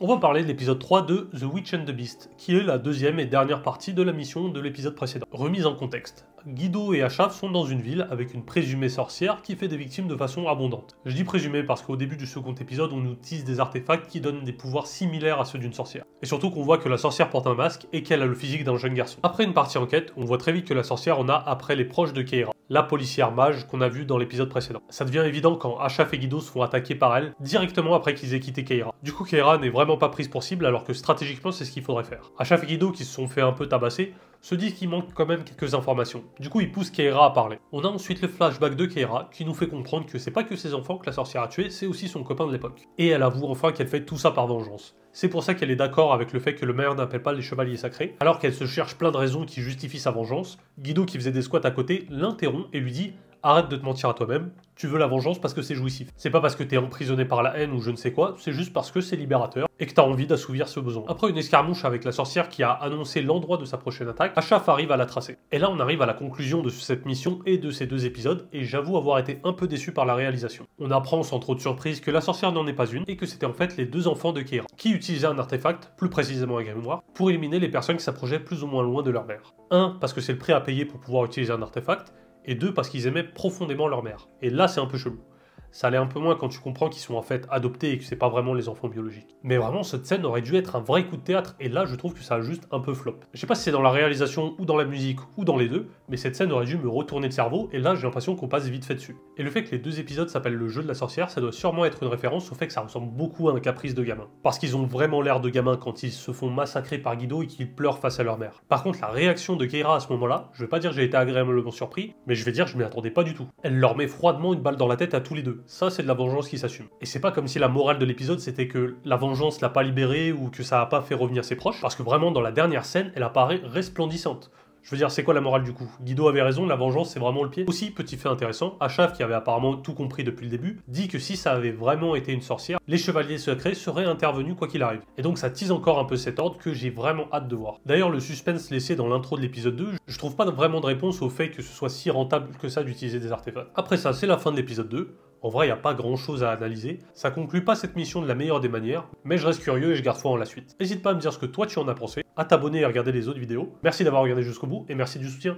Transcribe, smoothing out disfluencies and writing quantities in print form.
On va parler de l'épisode 3 de The Witch and the Beast, qui est la deuxième et dernière partie de la mission de l'épisode précédent. Remise en contexte. Guido et Ashraf sont dans une ville avec une présumée sorcière qui fait des victimes de façon abondante. Je dis présumée parce qu'au début du second épisode, on nous tease des artefacts qui donnent des pouvoirs similaires à ceux d'une sorcière. Et surtout qu'on voit que la sorcière porte un masque et qu'elle a le physique d'un jeune garçon. Après une partie enquête, on voit très vite que la sorcière en a après les proches de Keira, la policière mage qu'on a vue dans l'épisode précédent. Ça devient évident quand Ashraf et Guido se font attaquer par elle, directement après qu'ils aient quitté Keira. Du coup, Keira n'est vraiment pas prise pour cible alors que stratégiquement c'est ce qu'il faudrait faire. Ashraf et Guido, qui se sont fait un peu tabasser, se disent qu'il manque quand même quelques informations. Du coup, ils poussent Keira à parler. On a ensuite le flashback de Keira qui nous fait comprendre que c'est pas que ses enfants que la sorcière a tués, c'est aussi son copain de l'époque. Et elle avoue enfin qu'elle fait tout ça par vengeance. C'est pour ça qu'elle est d'accord avec le fait que le maire n'appelle pas les chevaliers sacrés, alors qu'elle se cherche plein de raisons qui justifient sa vengeance. Guido, qui faisait des squats à côté, l'interrompt et lui dit: arrête de te mentir à toi-même, tu veux la vengeance parce que c'est jouissif. C'est pas parce que t'es emprisonné par la haine ou je ne sais quoi, c'est juste parce que c'est libérateur et que t'as envie d'assouvir ce besoin. Après une escarmouche avec la sorcière qui a annoncé l'endroit de sa prochaine attaque, Ashraf arrive à la tracer. Et là on arrive à la conclusion de cette mission et de ces deux épisodes, et j'avoue avoir été un peu déçu par la réalisation. On apprend sans trop de surprise que la sorcière n'en est pas une, et que c'était en fait les deux enfants de Keira, qui utilisaient un artefact, plus précisément un grimoire, pour éliminer les personnes qui s'approchaient plus ou moins loin de leur mère. 1. Parce que c'est le prix à payer pour pouvoir utiliser un artefact, et 2. Parce qu'ils aimaient profondément leur mère. Et là c'est un peu chelou. Ça allait un peu moins quand tu comprends qu'ils sont en fait adoptés et que c'est pas vraiment les enfants biologiques. Mais vraiment, cette scène aurait dû être un vrai coup de théâtre, et là je trouve que ça a juste un peu flop. Je sais pas si c'est dans la réalisation ou dans la musique ou dans les deux, mais cette scène aurait dû me retourner le cerveau, et là j'ai l'impression qu'on passe vite fait dessus. Et le fait que les deux épisodes s'appellent le jeu de la sorcière, ça doit sûrement être une référence au fait que ça ressemble beaucoup à un caprice de gamin. Parce qu'ils ont vraiment l'air de gamins quand ils se font massacrer par Guido et qu'ils pleurent face à leur mère. Par contre, la réaction de Keira à ce moment-là, je vais pas dire que j'ai été agréablement surpris, mais je vais dire que je m'y attendais pas du tout. Elle leur met froidement une balle dans la tête à tous les deux. Ça, c'est de la vengeance qui s'assume. Et c'est pas comme si la morale de l'épisode c'était que la vengeance l'a pas libérée ou que ça a pas fait revenir ses proches, parce que vraiment dans la dernière scène, elle apparaît resplendissante. Je veux dire, c'est quoi la morale du coup? Guido avait raison, la vengeance c'est vraiment le pied. Aussi, petit fait intéressant, Ashraf, qui avait apparemment tout compris depuis le début, dit que si ça avait vraiment été une sorcière, les chevaliers secrets seraient intervenus quoi qu'il arrive. Et donc ça tease encore un peu cet ordre que j'ai vraiment hâte de voir. D'ailleurs, le suspense laissé dans l'intro de l'épisode 2, je trouve pas vraiment de réponse au fait que ce soit si rentable que ça d'utiliser des artefacts. Après ça, c'est la fin de l'épisode 2. En vrai, il n'y a pas grand chose à analyser. Ça conclut pas cette mission de la meilleure des manières, mais je reste curieux et je garde foi en la suite. N'hésite pas à me dire ce que toi tu en as pensé, à t'abonner et à regarder les autres vidéos. Merci d'avoir regardé jusqu'au bout et merci du soutien.